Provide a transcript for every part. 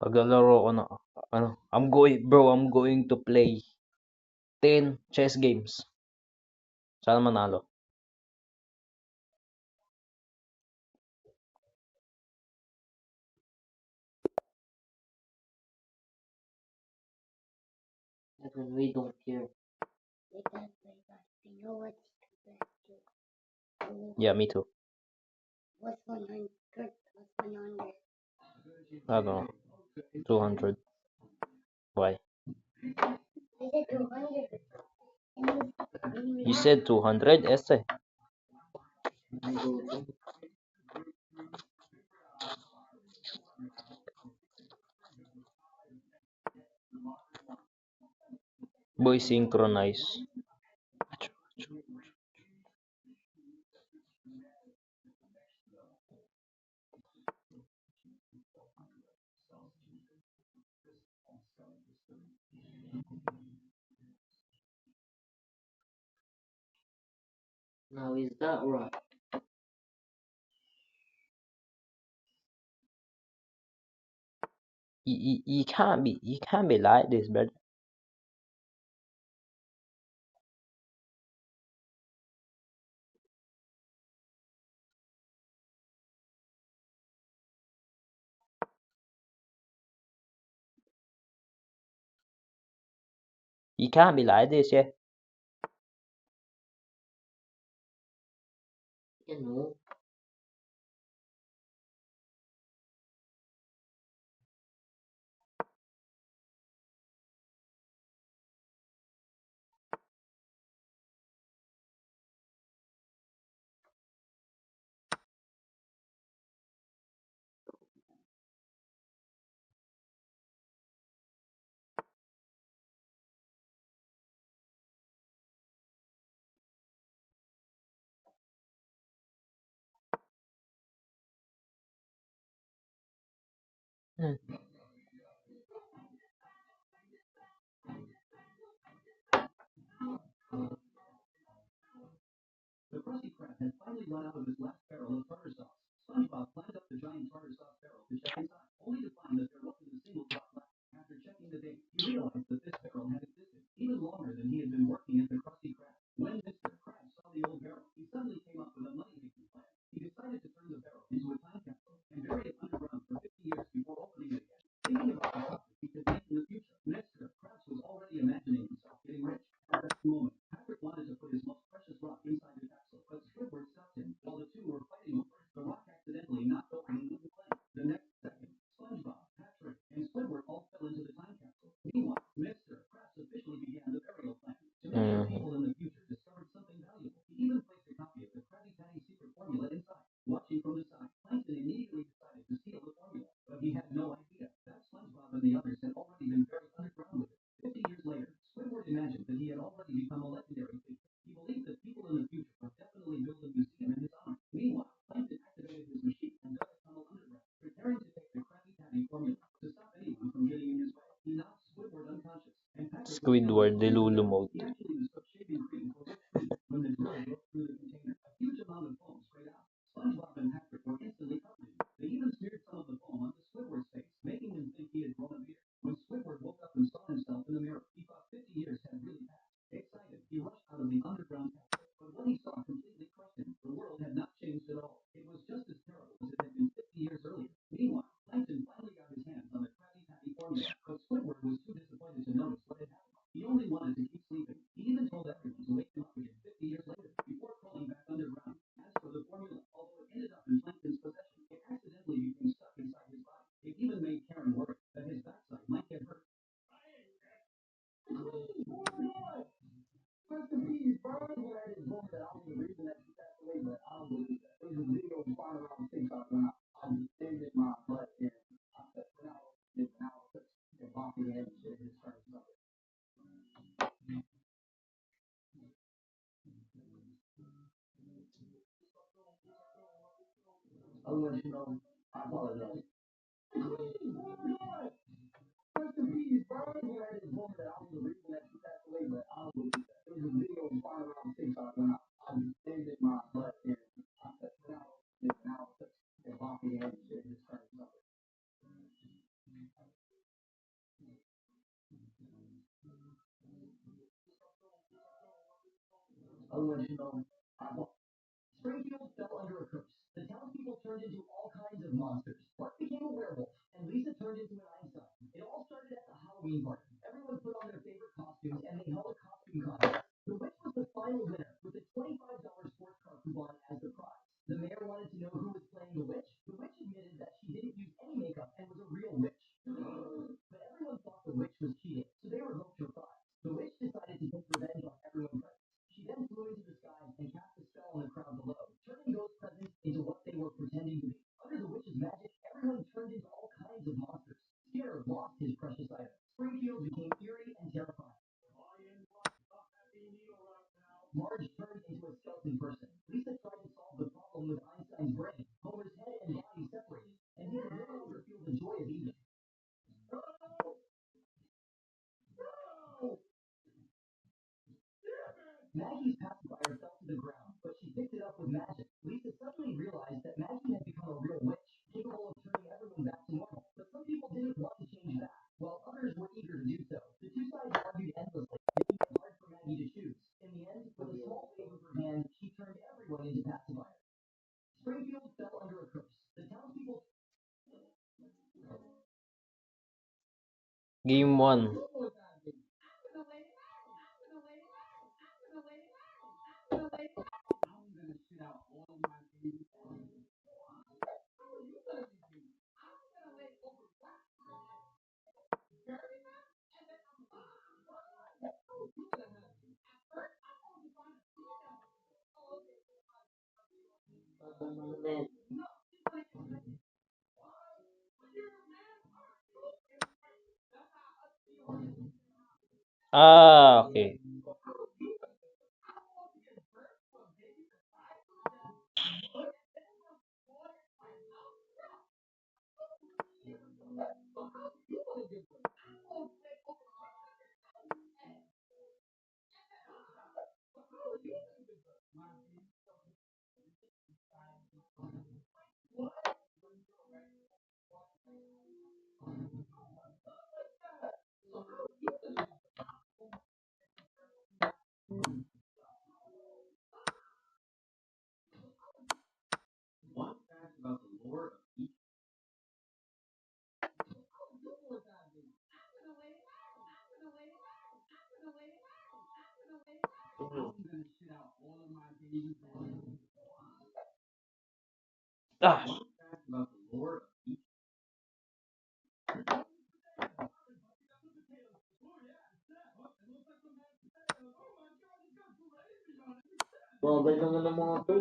Paglalaro ko na, I'm going to play 10 chess games. Sana manalo. Because we don't care. They can't play that. They know what's the Yeah, me too. What's 100? What's 100? I don't know. 200. Why? I said 200. You said 200, Este. Boy, synchronize. Now is that right? You can't be like this, brother. You can't be like this, yeah. You know. Hmm. Mhm. Squidward, Delulu mode. Game 1. Ah, okay. Ah, Babay naman ng mga to.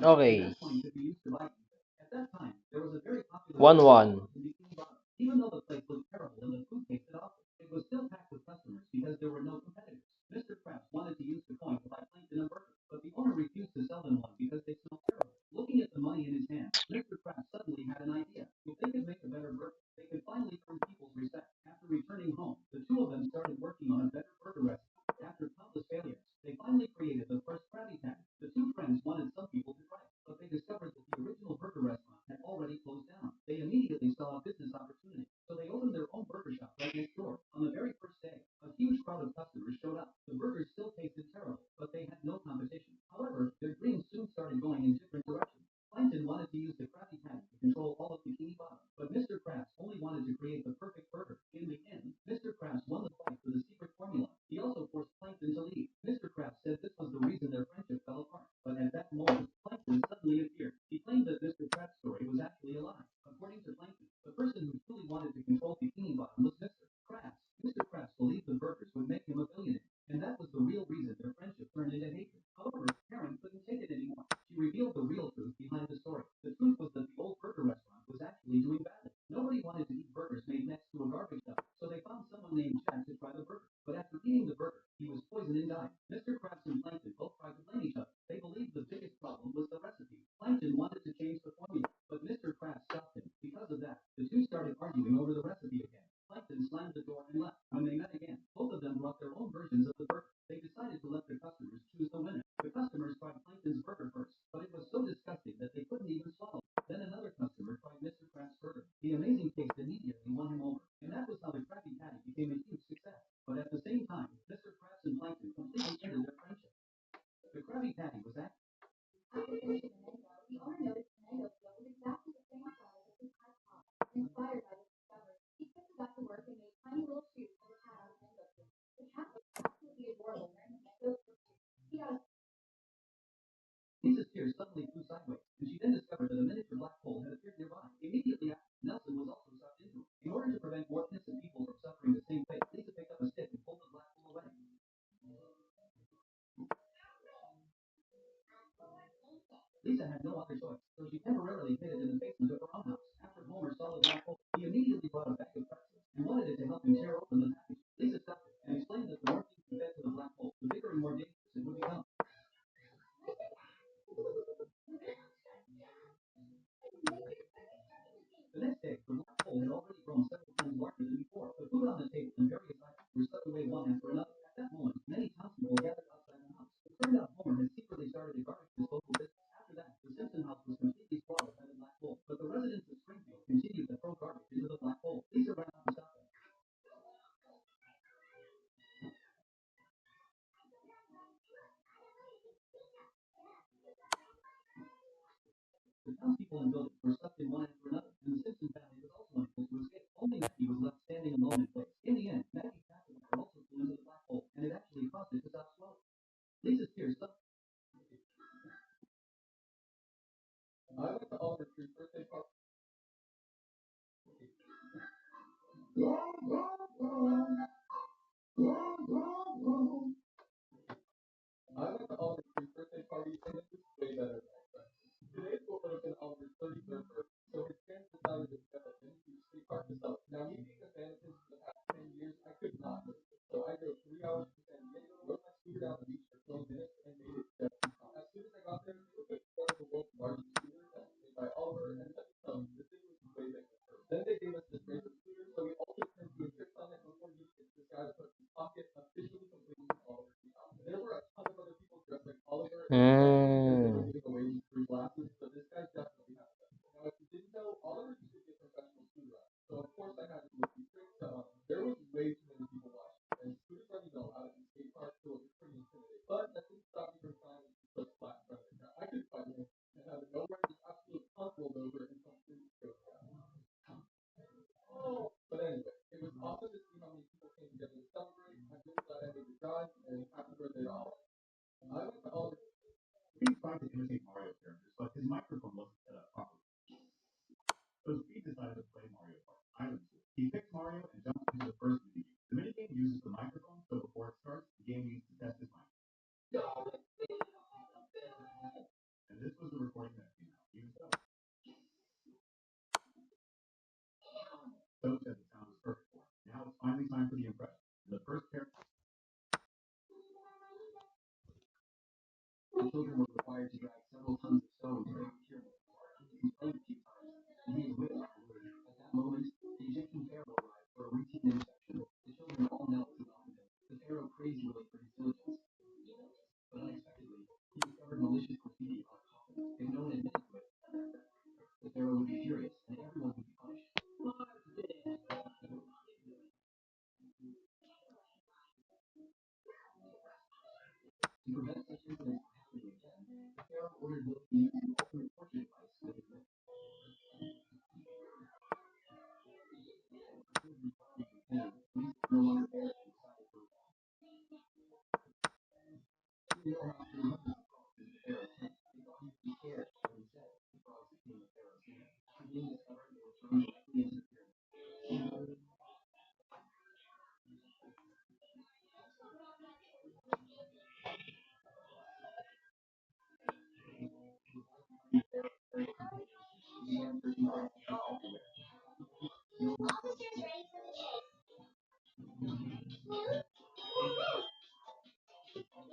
Okay. 1-1. Hmm.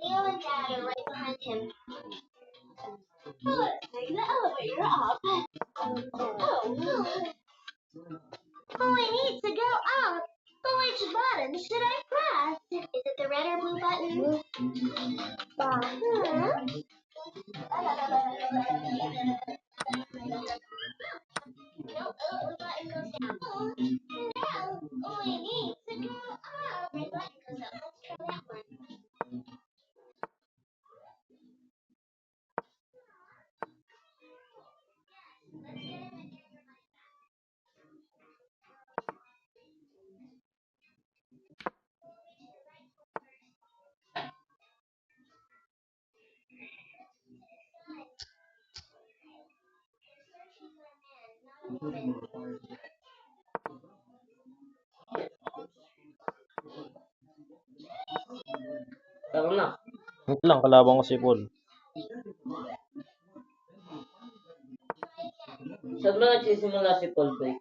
Leo and Dad are right behind him. Well, let's take the elevator up. Oh, no. Oh, I need to go up. But which button should I press? Is it the red or blue button? Uh-huh. No, the button goes down. Oh, now, oh, I need to go up. Red button goes up. Let's try that one. Tama na. Wait lang, kalaban ko si Paul. Saan ba nagsisimula si Paul Bay?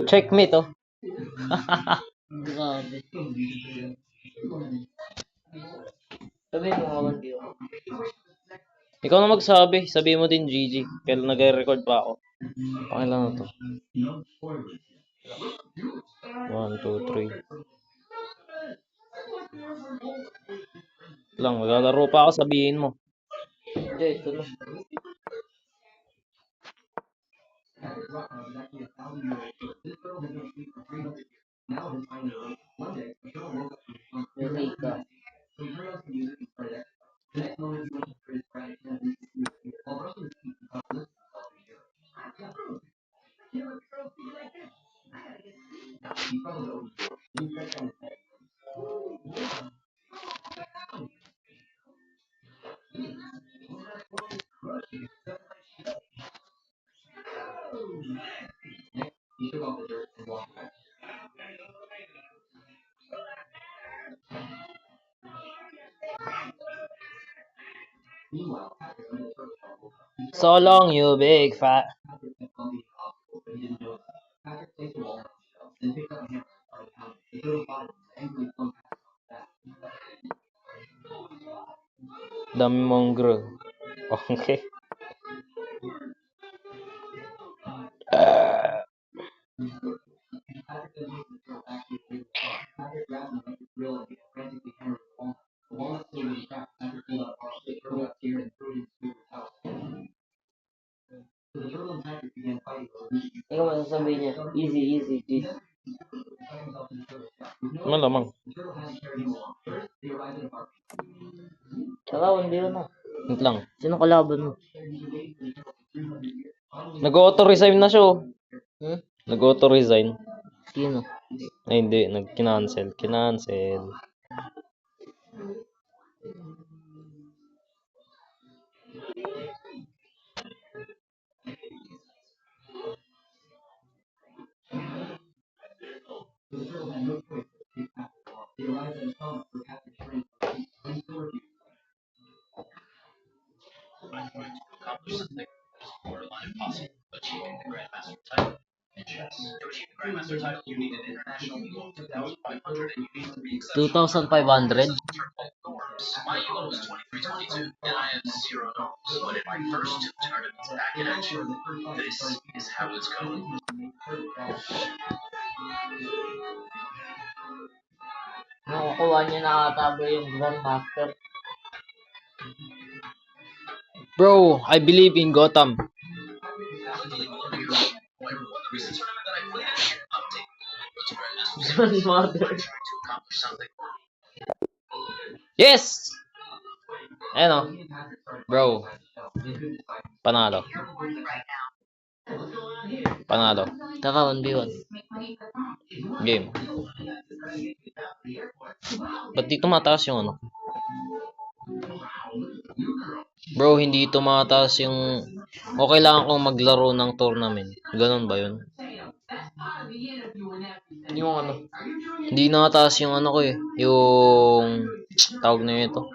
Checkmate, oh. Grabe. Sabi mo nga hindi ako. Ikaw na magsabi. Sabi mo din, GG. Kaya nag-record pa ako. Pakilan na to. 1, 2, 3. Lang, maglalaro pa ako, sabihin mo. Hindi, ito na. Eureka. So long, you big fat. Dami mong grow. Okay. Ikaw masasabihin niya, easy, easy, easy. Malamang. Saka, hindi yun na. Wait lang. Sino kalaban mo? Nag-auto-resign na siya, oh. Hmm? Nag-auto-resign. Sino? Ay, hindi. Nag-kinancel. Kinancel. 2,500? Nakukuha niya na ata ba yung Grandmaster? Bro, I believe in Gotham. Grandmother. Yes! Ayan o. Bro, panalo. Panalo. Tara, 1v1. Game. Ba't di tumataas yung ano? Bro, hindi tumataas yung... O kailangan kong maglaro ng tournament. Ganon ba yun? Yung ano? Hindi nakataas yung ano ko eh. Yung... Tawag na ito.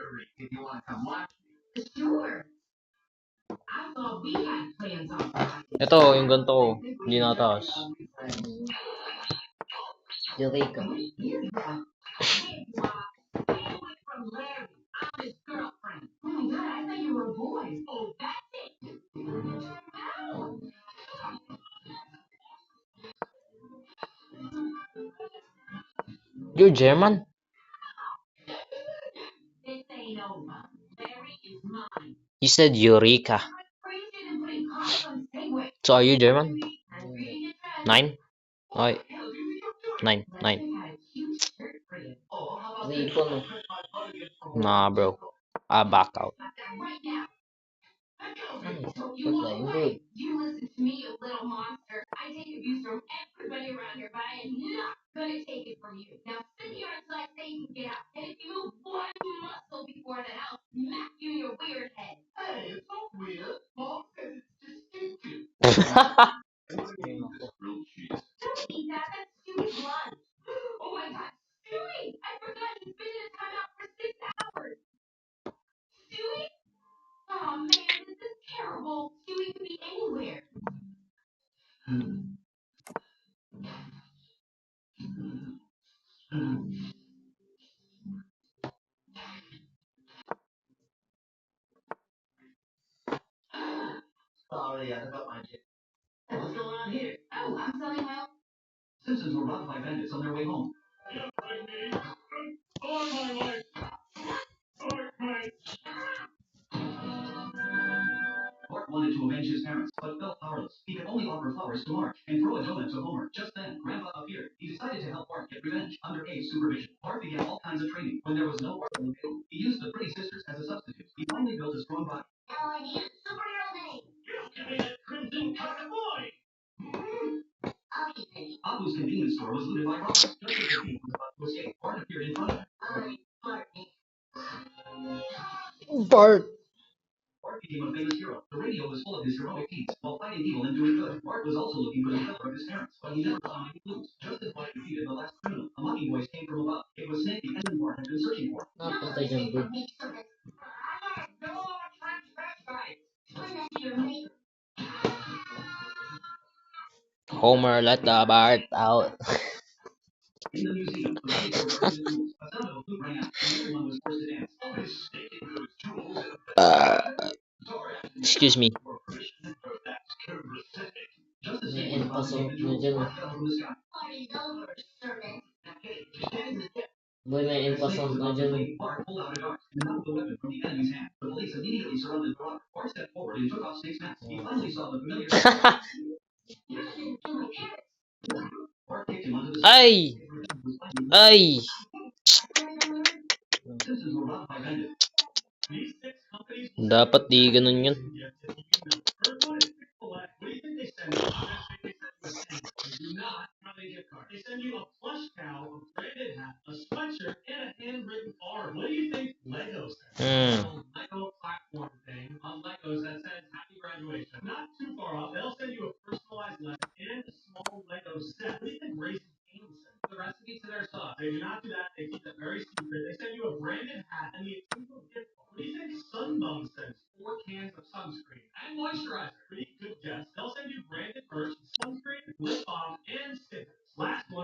Ito, yung ganito ko. Hindi nakataas. Eureka. You're German? You said Eureka. So are you German? 9? Okay. 9. 9. Nah, bro. I back out. Good. Bart. Napunta dyan, bro. Homer, let the Bart out. Uh, excuse me. May empasok na dyan. Boy, may empasok na dyan. Ay! Ay! Dapat di ganun yun. Hmm.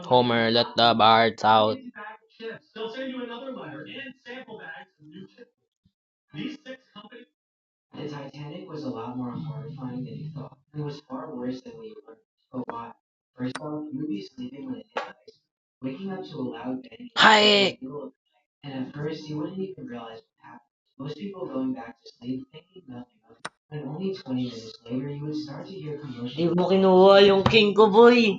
Homer, let the birds out. The Titanic was a lot more horrifying than you thought. It was far worse than we learned. But why? First off, you'd be sleeping when it hit ice, waking up to a loud bang in the Hi! middle of the night. And at first, you wouldn't even realize what happened. Most people going back to sleep thinking nothing of it. And only 20 minutes later, you would start to hear Di commotion. mo kinuha yung king ko, boy.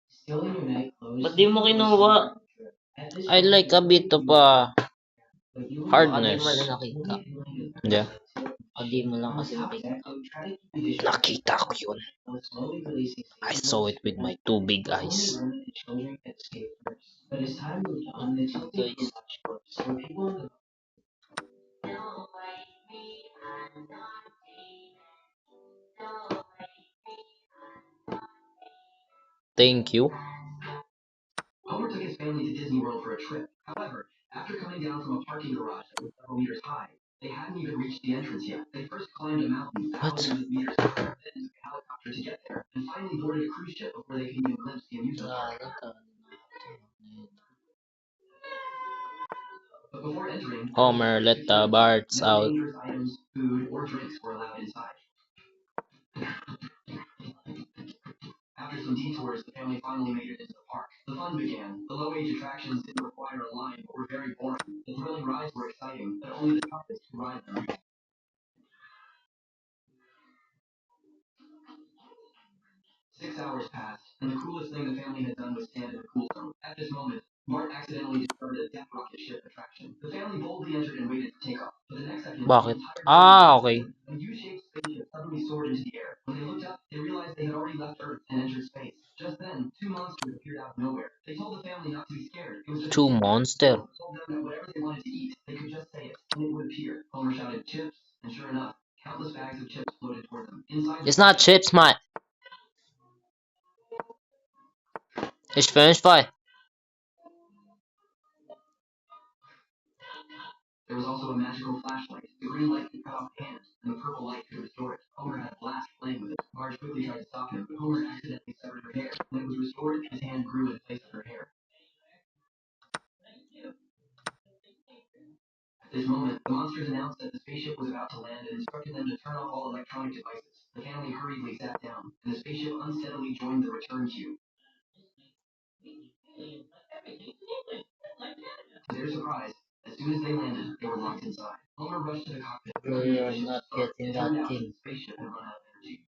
Still in your night clothes, Ba't di mo thinking it was kinuha? some kind of trip. At this I point, like you a bit already of knew what happened. But you wouldn't hardness. believe it. Only feeling is Yeah. Hindi mo lang kasi makikita. Nakita ko yun. I saw it with my two big eyes. But as time moved on, the two things were much worse. So people in the Thank you. Homer took his family to Disney World for a trip. However, after coming down from a parking garage that was several meters high, they hadn't even reached the entrance yet. They first climbed a mountain What? thousands of meters high, then took a helicopter to get there, and finally boarded a cruise ship before they could even glimpse the amusement park. But before entering, Homer, let the birds no out. dangerous items, food, or drinks were allowed inside. After some detours, the family finally made it into the park. The fun began. The low-age attractions didn't require a line, but were very boring. The thrilling rides were exciting, but only the toughest could ride them. 6 hours passed, and the coolest thing the family had done was stand in the cool zone. At this moment, Bart accidentally discovered a death rocket ship attraction. The family boldly entered and waited for takeoff. For the next second, the Bakit? entire Ah, okay. a U-shaped spaceship suddenly soared into the air. When they looked up, they realized they had already left Earth and entered space. Just then, two monsters appeared out of nowhere. They told the family not to be scared. It was just Two monster. told them that whatever they wanted to eat, they could just say it, and it would appear. Homer shouted, "Chips!" And sure enough, countless bags of chips floated toward them. Inside It's not chips, mate. It's French fry. there was also a magical flashlight. The green light could cut off the hand, and the purple light could restore it. Homer had a blast playing with it. Marge quickly tried to stop him, but Homer accidentally severed her hair. When it was restored, his hand grew in place of her hair. At this moment, the monsters announced that the spaceship was about to land and instructed them to turn off all electronic devices. The family hurriedly sat down, and the spaceship unsteadily joined the return queue. To their surprise, as soon as they landed, they were locked inside. Homer rushed to the cockpit. Bro, you're not getting It turned that out that thing. the spaceship had run out of energy.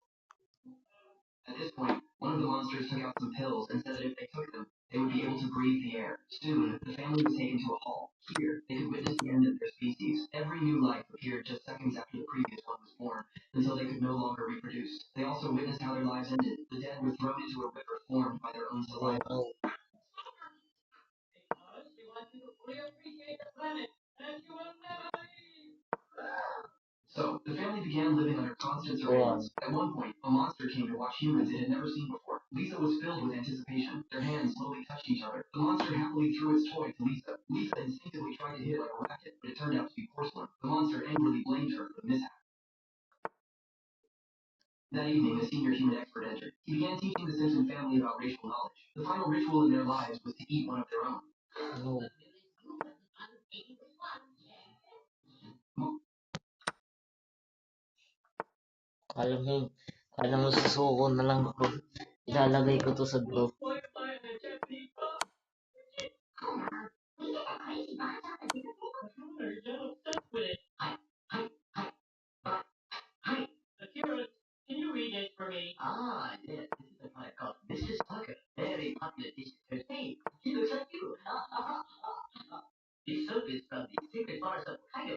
At this point, one of the monsters took out some pills and said that if they took them, they would be able to breathe the air. Soon, the family was taken to a hall. Here, they could witness the end of their species. Every new life appeared just seconds after the previous one was born, until they could no longer reproduce. They also witnessed how their lives ended. The dead were thrown into a river formed by their own Oh, saliva. no. So, the family began living under constant Go on. surveillance. At one point, a monster came to watch humans it had never seen before. Lisa was filled with anticipation. Their hands slowly touched each other. The monster happily threw its toy to Lisa. Lisa instinctively tried to hit it like a racket, but it turned out to be porcelain. The monster angrily blamed her for the mishap. That evening, a senior human expert entered. He began teaching the Simpson family about racial knowledge. The final ritual in their lives was to eat one of their own. No. Kala mo, kala mo susuko na lang ako. Ilalagay ko to sa group. Ah, yes, this is a plant called Mrs. Tucker. Very popular dish in her state. She looks like you. This soap is from the secret forest of Ohio.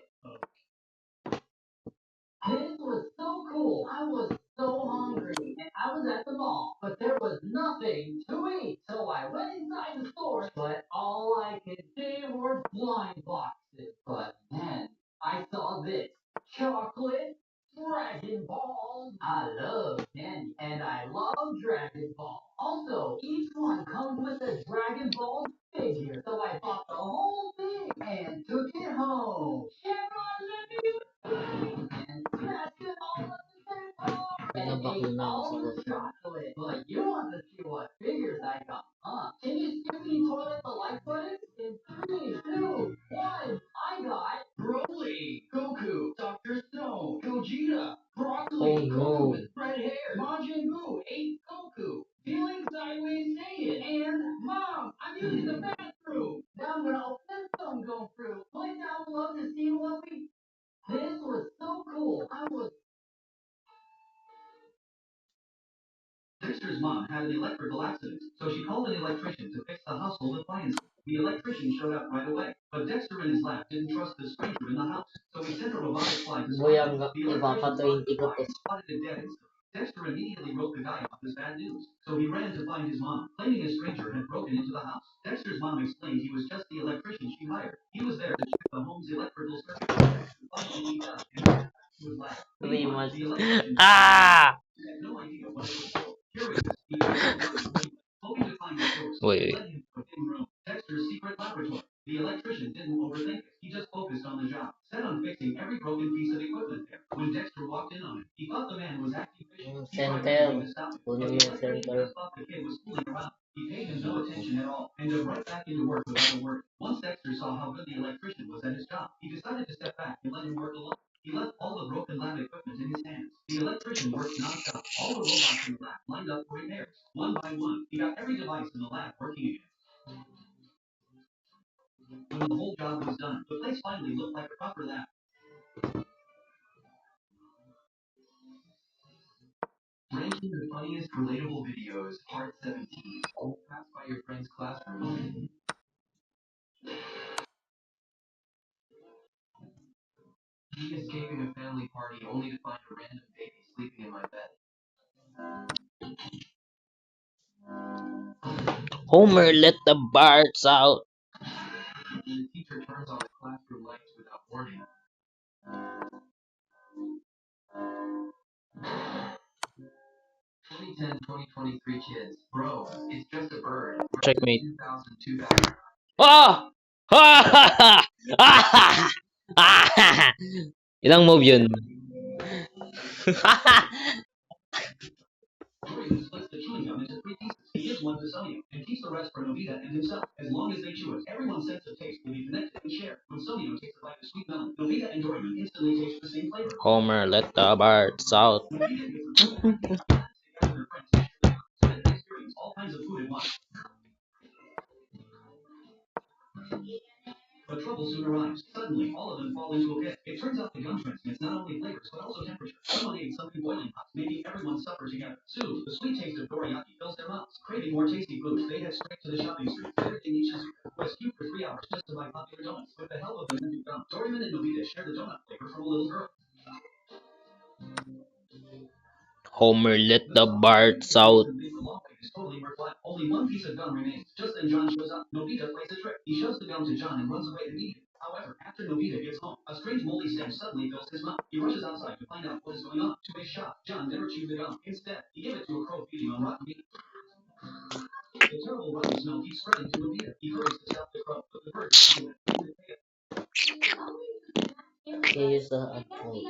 This was so cool. I was so hungry. And I was at the mall, but there was nothing to eat. So I went inside the store, but all I could see were blind boxes. But then I saw this chocolate Dragon Ball. I love candy, and I love Dragon Ball. Also, each one comes with a Dragon Ball figure. So Pinabakuna ako sa Oh no. Boy, ang ipapa-20 ko to. Three months. Ah! Wait, wait. Yung center. Kunin mo yung center. Homer, let the birds out. Checkmate. Oh! Ah! Ah! Ah! Ilang move yun? Homer, let the birds out. Homer, let the birds out. Here's the apple.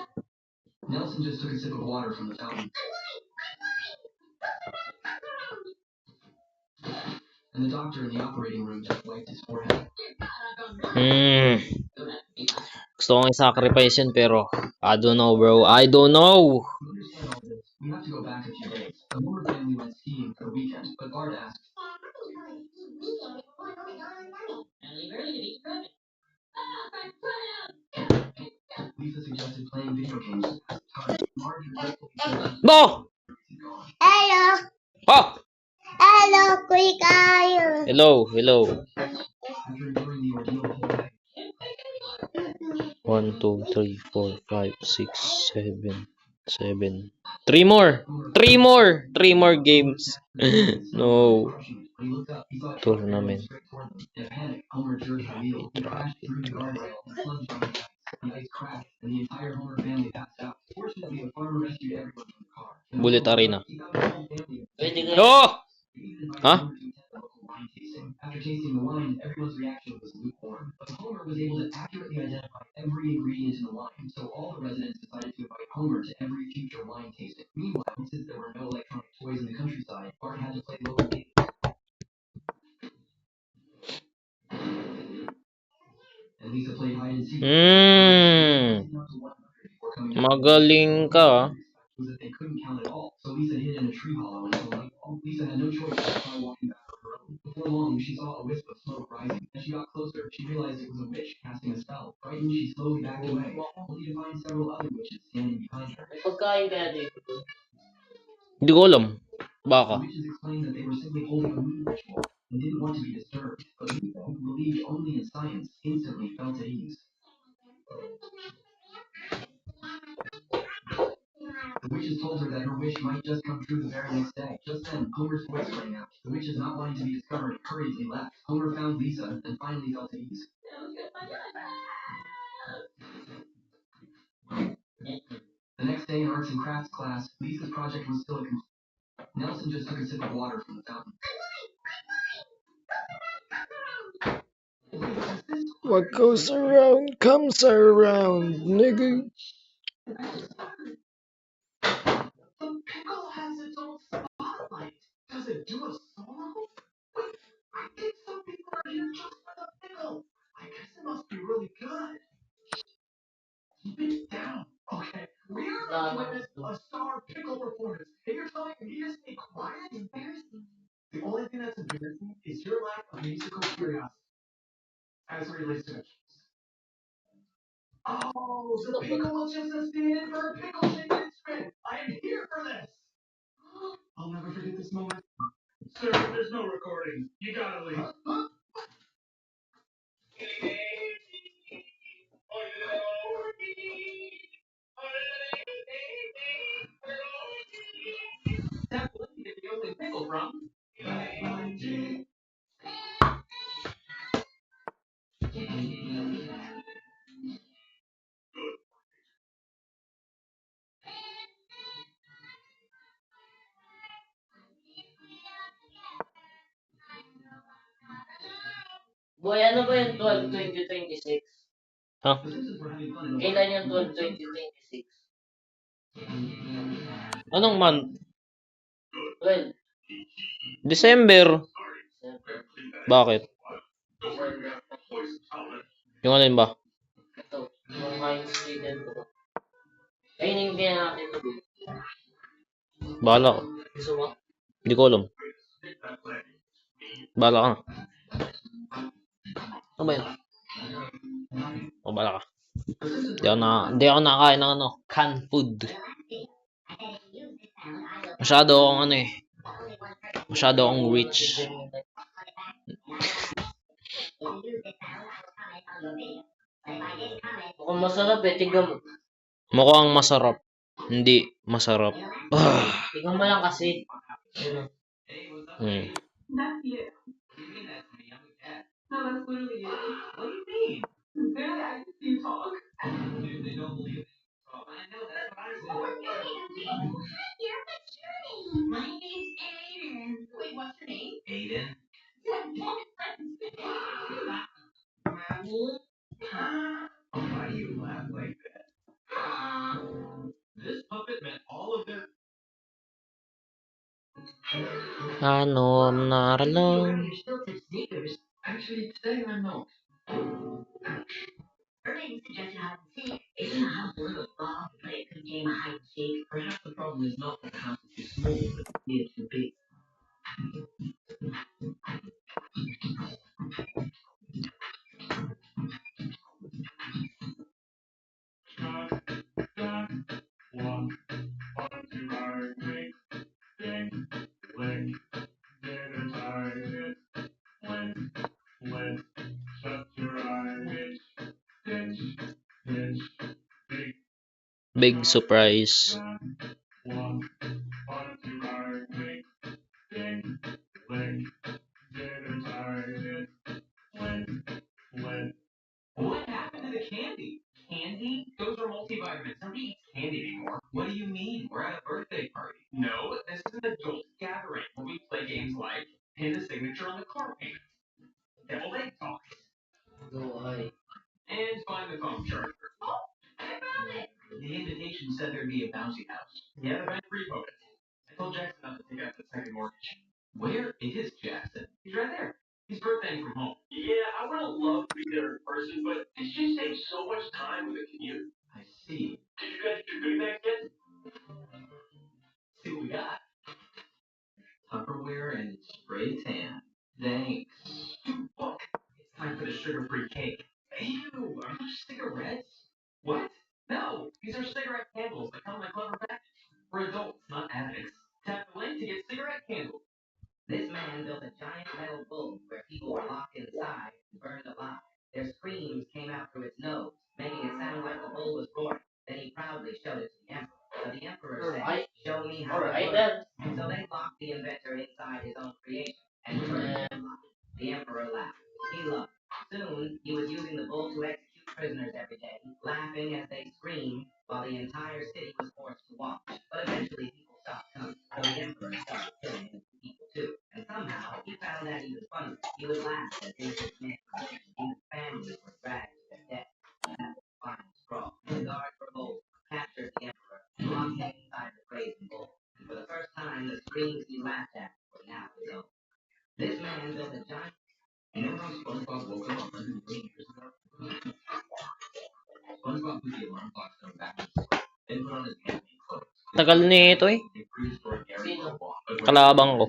Hmm. Gusto kong i-sacrifice yun pero I don't know, bro. I don't know. No! Hello. Oh! Hello, Kuya Kyle. Hello, hello. 1, 2, 3, 4, 5, 6, 7, 7. Three more! Three more! Three more games. No. Tournament. Bullet Arena. Pwede Oh! Ha? Hmm. Magaling ka. Ah. Pagkain kaya dito. Hindi ko alam. Baka. What goes around comes around, nigga. Boy, ano ba yung 12-2026? Ha? Kailan yung 12-2026? Anong month? 12. December. Bakit? Yung alin ba? Ito. Yung Heinz chicken ko. Kainin kaya natin ito. Bahala ka. Gusto mo? Hindi ko alam. Bahala ka. Ano ba yun? O, bahala ka. Hindi ako nakakain ng ano, canned food. Masyado akong ano eh. Masyado akong rich. Mukhang masarap eh. Tignan mo. Mukhang masarap. Hindi masarap. Ah. Tignan mo lang kasi. Hmm. Ano naralong? Big surprise. Tagal nito eh. Kalabang ko.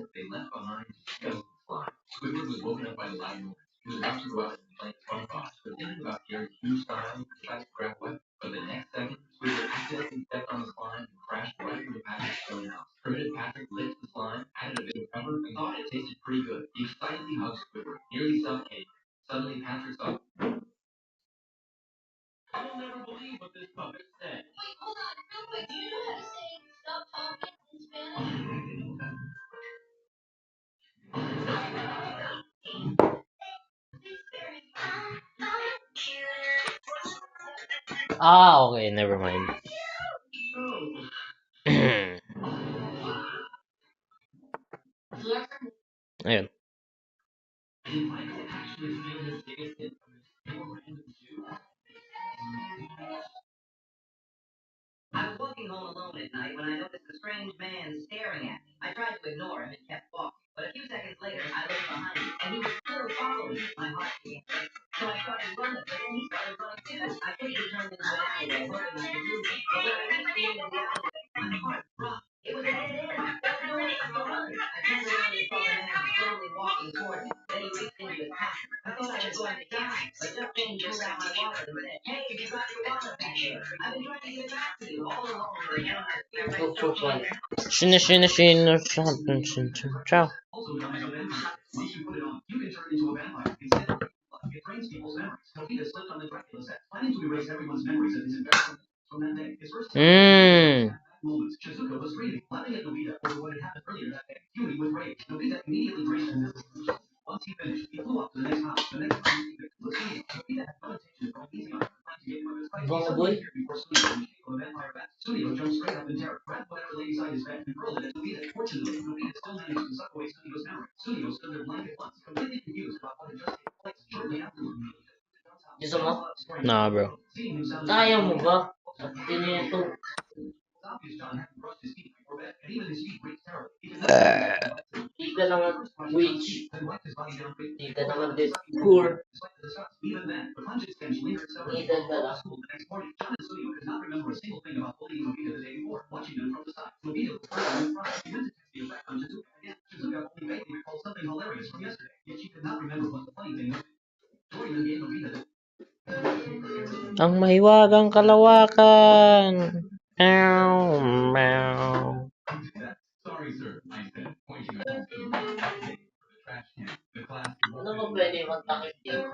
Ah, okay. Never mind. Ayun. Shino, shino, shino, shino, shino, shino, ciao. Mmm. Nah, bro. Kaya mo ba? Tinuto. Hindi ka naman rich. Hindi ka naman this poor. Needed ka lang. Ang mahiwagang kalawakan. Meow, meow. Ano ba pwede magtakip dito?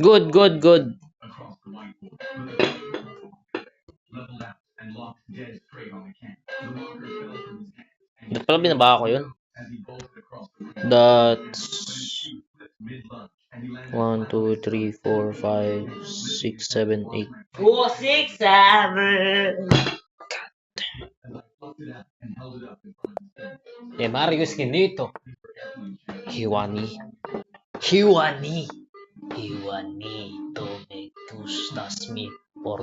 Good, good, good. Ba't pala binaba ko yun? That's 1, 2, 3, 4, 5, 6, 7, 8. 4, 6, 7. De Marius Kinito. Hiwani. Hiwani. Hiwani to make gustas me por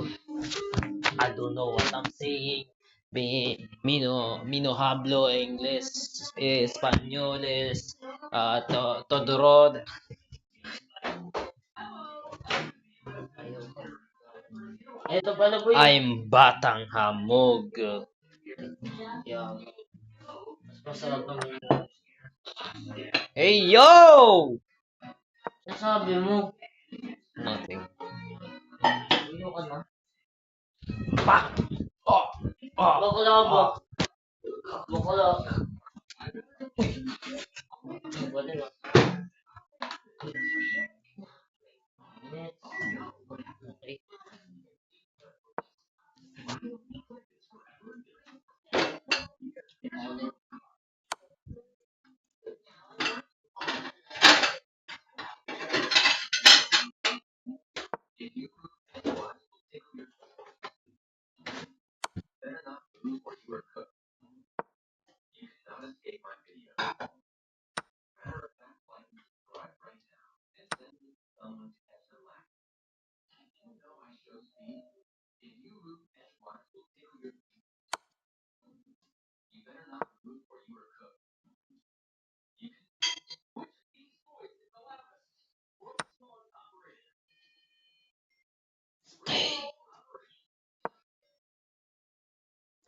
I don't know what I'm saying. Mino hablo inglés, españoles, Todorod. Ito pala boy. I'm batang hamog. Yeah. Mas masarap ang Hey yo! sabi mo. Nothing. Uyo ka na. Pak! Oh! Oh! Bakla ba? Bakla. Wala na. Okay.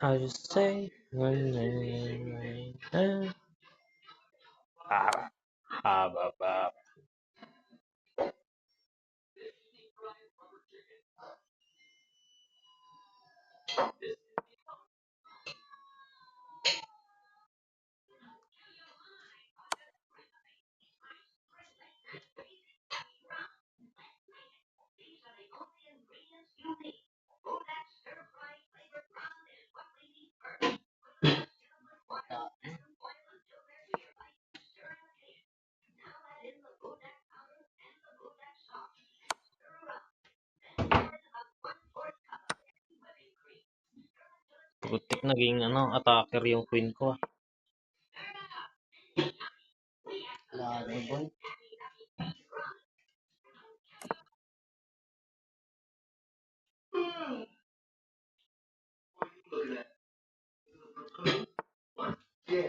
I'll just say your name. Ah, ah, ba, ba. Putik naging attacker yung queen ko. Wala na boy.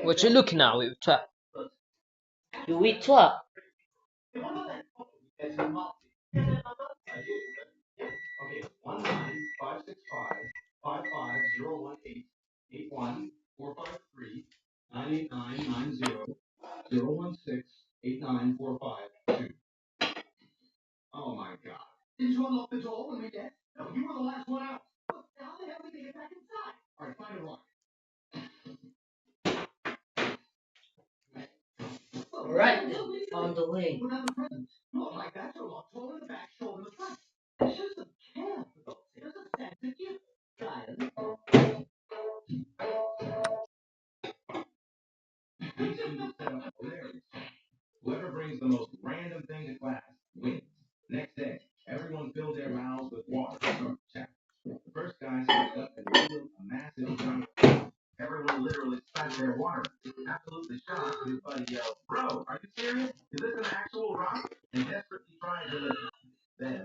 What you looking at with chat? You wait what? Alright, found the way.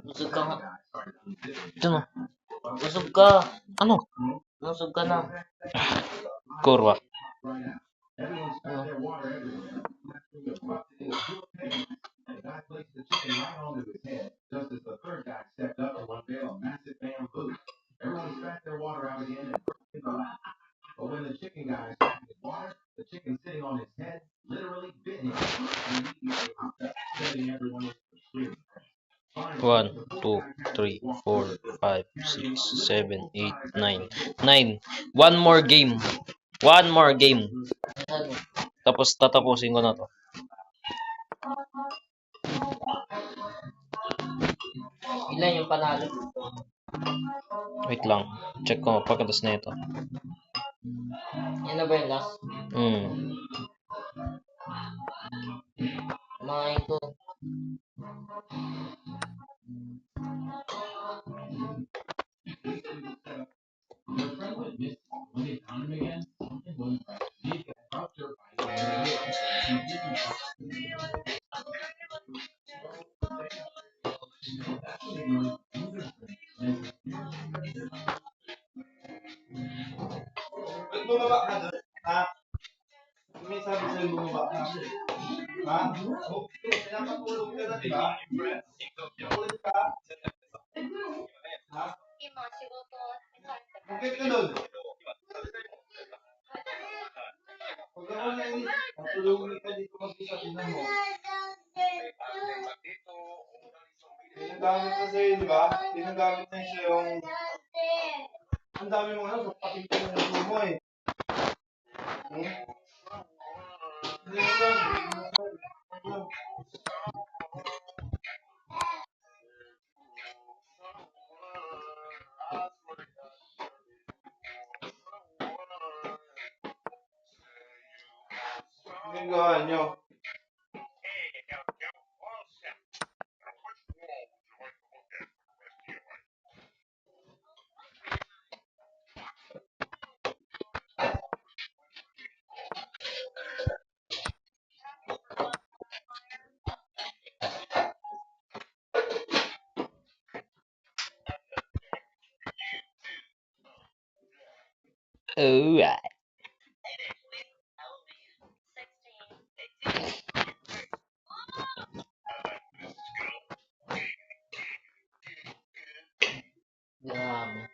Busog ka nga. Ano? Busog ka. Ano? Busog ka na. Kurwa. One, two, three, 4, 5, 6, 7, 8, 9. 9. One more game. One more game. Ano? Tapos tatapusin ko na to. Ilan yung panalo? Wait lang. Check ko pagkatas na ito. Yan na ba yung last? Hmm. Kumain ko. Ba't bumaba ka doon? Ha? May sabi sa'yo bumaba ka. Ha? Oh, pinapatulog ka na, di ba? Ulit ka? Ha? Bakit ka doon? Pag ako nainis, patulogin ka dito mag-isa, tingnan mo. Ginagamit na sa'yo, di ba? Ginagamit na sa'yo yung... Ang dami mong ano, sa pakitin ng ulo mo eh. Hmm? Hindi mo lang. Ano yung gawa nyo? Alright. Grabe.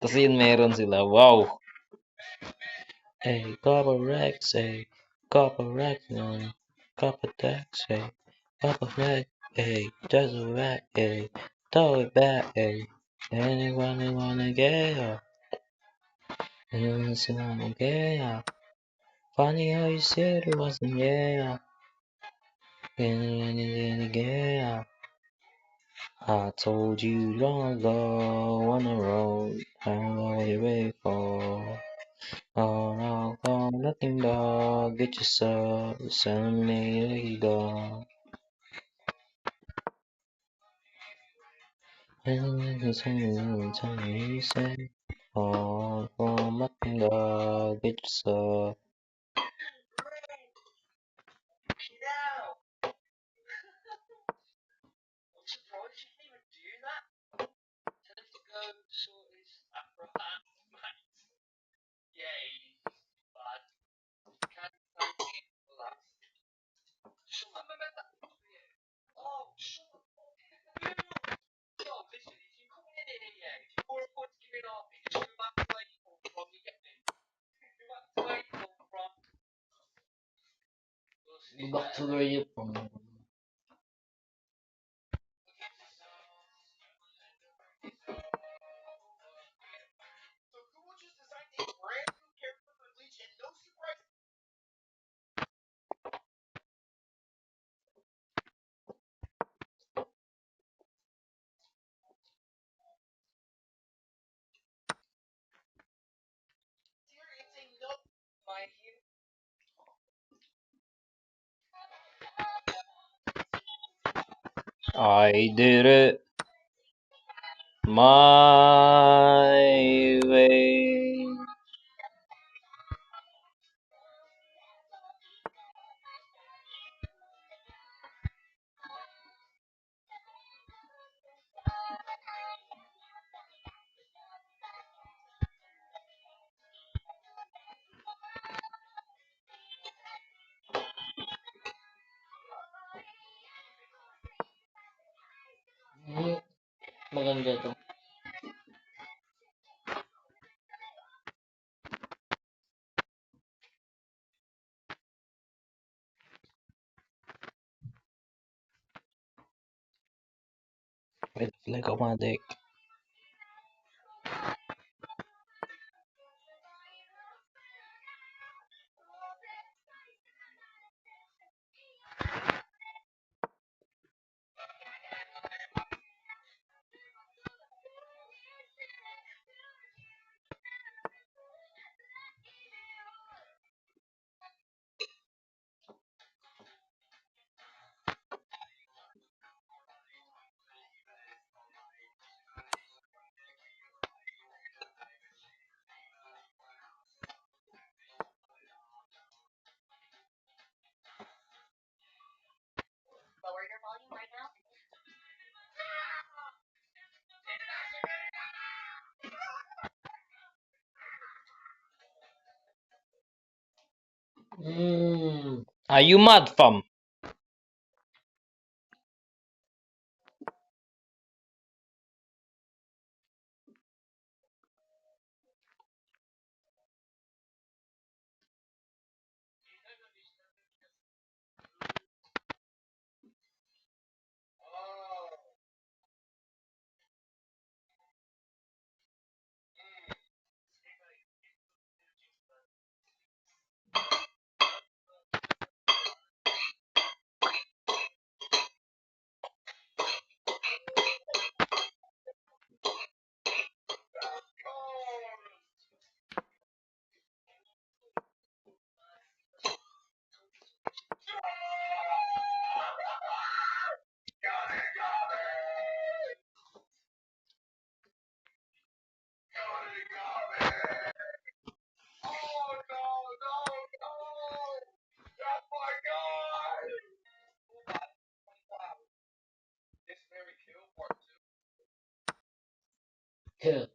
Tapos yun meron sila. Wow. Hey, Copper Rex, hey. Copper Rex, Copper Rex, hey. Copper Rex, hey. Just a rat, hey. Throw it back, hey. Anyone who wanna get up? Anyone who wanna get up? Funny how you said it wasn't yeah. Anyone get up? I told you long ago on the road, I know what you wait for. Oh no, go nothing dog, get yourself, send me a dog. And tell me you say, oh, go nothing dog, get yourself. Go back to where you from. I did it my way. Maganda to. Wait, Lego mga deck. Are you mad, fam? Kill.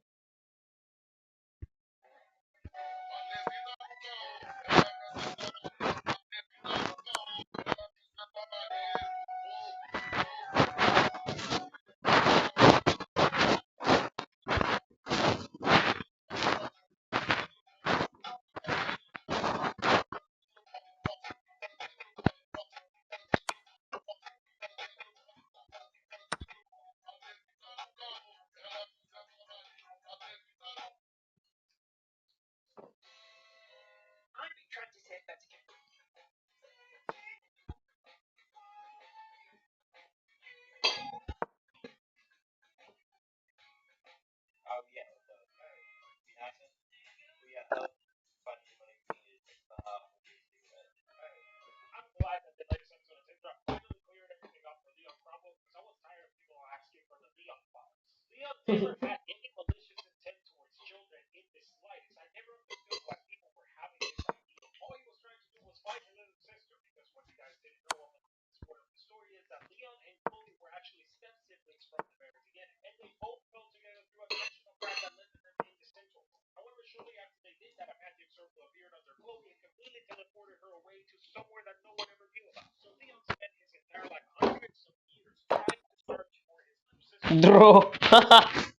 Draw. Bakit?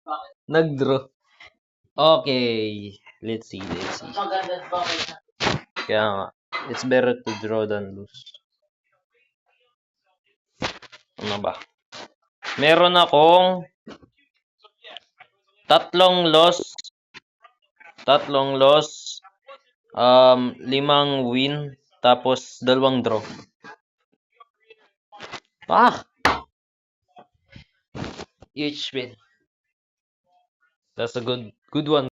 Nag-draw. Okay. Let's see. Maganda bakit na. Kaya nga. It's better to draw than lose. Ano ba? Meron akong tatlong loss, 5 win, tapos 2 draw. Each win. That's a good one.